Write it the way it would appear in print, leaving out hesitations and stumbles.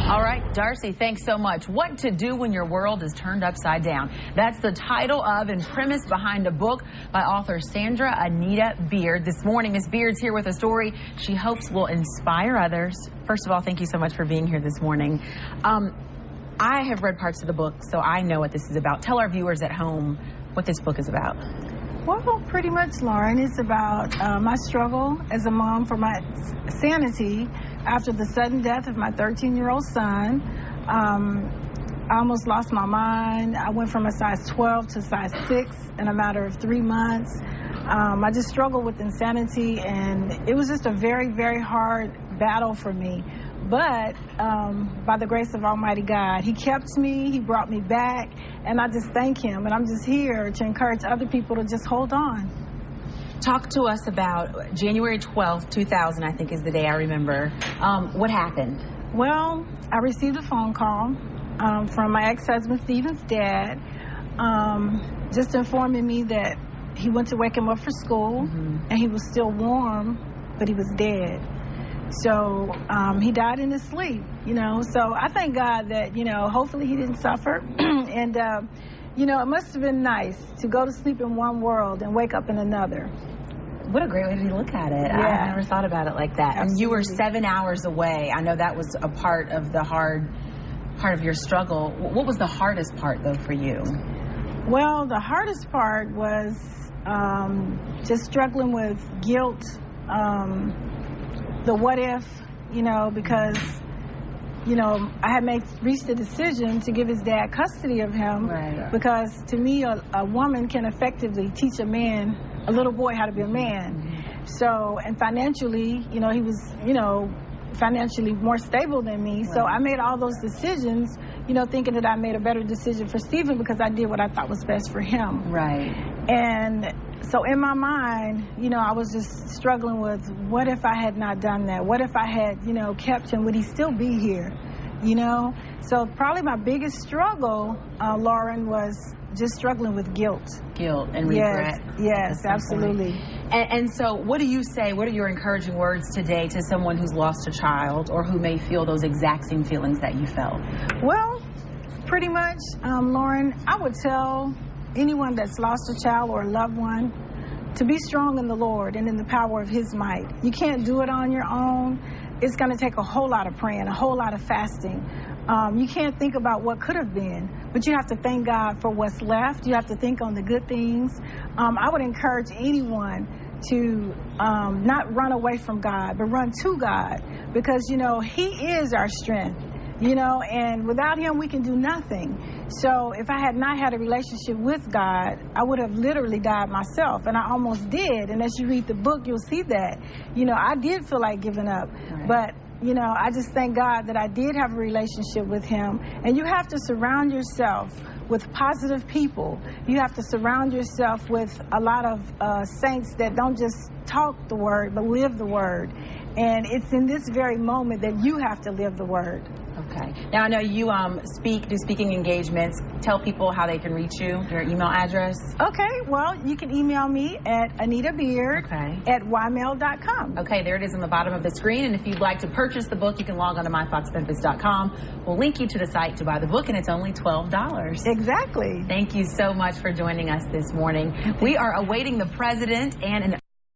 All right, Darcy, thanks so much. What to do when your world is turned upside down. That's the title of and premise behind a book by author Sandra Anita Beard. This morning, Miss Beard's here with a story she hopes will inspire others. First of all, thank you so much for being here this morning. I have read parts of the book, so I know what this is about. Tell our viewers at home what this book is about. Well, pretty much, Lauren, it's about my struggle as a mom for my sanity after the sudden death of my 13-year-old son. I almost lost my mind. I went from a size 12 to size 6 in a matter of 3 months. I just struggled with insanity, and it was just a very, very hard battle for me. But by the grace of Almighty God, He kept me, He brought me back, and I just thank Him. And I'm just here to encourage other people to just hold on. Talk to us about January 12th, 2000, I think is the day I remember. What happened? Well, I received a phone call from my ex-husband Stephen's dad, just informing me that he went to wake him up for school, and he was still warm, but he was dead. So he died in his sleep, you know. So I thank God that, you know, hopefully he didn't suffer. And, you know, it must have been nice to go to sleep in one world and wake up in another. What a great way to look at it. Yeah. I never thought about it like that. Absolutely. And you were 7 hours away. I know that was a part of the hard part of your struggle. What was the hardest part, though, for you? Well, the hardest part was just struggling with guilt, the what if, you know, because, you know, I had reached the decision to give his dad custody of him. Right. Because to me, a woman can effectively teach a little boy how to be a man. So, and financially, you know, he was, you know, financially more stable than me. Right. So I made all those decisions, you know, thinking that I made a better decision for Stephen because I did what I thought was best for him. Right. And so in my mind, you know, I was just struggling with, what if I had not done that? What if I had, you know, kept him? Would he still be here? You know? So probably my biggest struggle, Lauren, was just struggling with guilt. Guilt and regret. Yes, absolutely. And so what do you say, what are your encouraging words today to someone who's lost a child or who may feel those exact same feelings that you felt? Well, pretty much, Lauren, I would tell anyone that's lost a child or a loved one to be strong in the Lord and in the power of His might. You can't do it on your own. It's going to take a whole lot of praying, a whole lot of fasting. You can't think about what could have been, but you have to thank God for what's left. You have to think on the good things. I would encourage anyone to not run away from God, but run to God, because, you know, He is our strength. You know, and without Him, we can do nothing. So if I had not had a relationship with God, I would have literally died myself. And I almost did. And as you read the book, you'll see that. You know, I did feel like giving up. Right. But, you know, I just thank God that I did have a relationship with Him. And you have to surround yourself with positive people. You have to surround yourself with a lot of saints that don't just talk the word, but live the word. And it's in this very moment that you have to live the word. Okay. Now, I know you do speaking engagements. Tell people how they can reach you, your email address. Okay. Well, you can email me at AnitaBeard at ymail.com. Okay, there it is on the bottom of the screen. And if you'd like to purchase the book, you can log on to myfoxmemphis.com. We'll link you to the site to buy the book, and it's only $12. Exactly. Thank you so much for joining us this morning. We are awaiting the president and an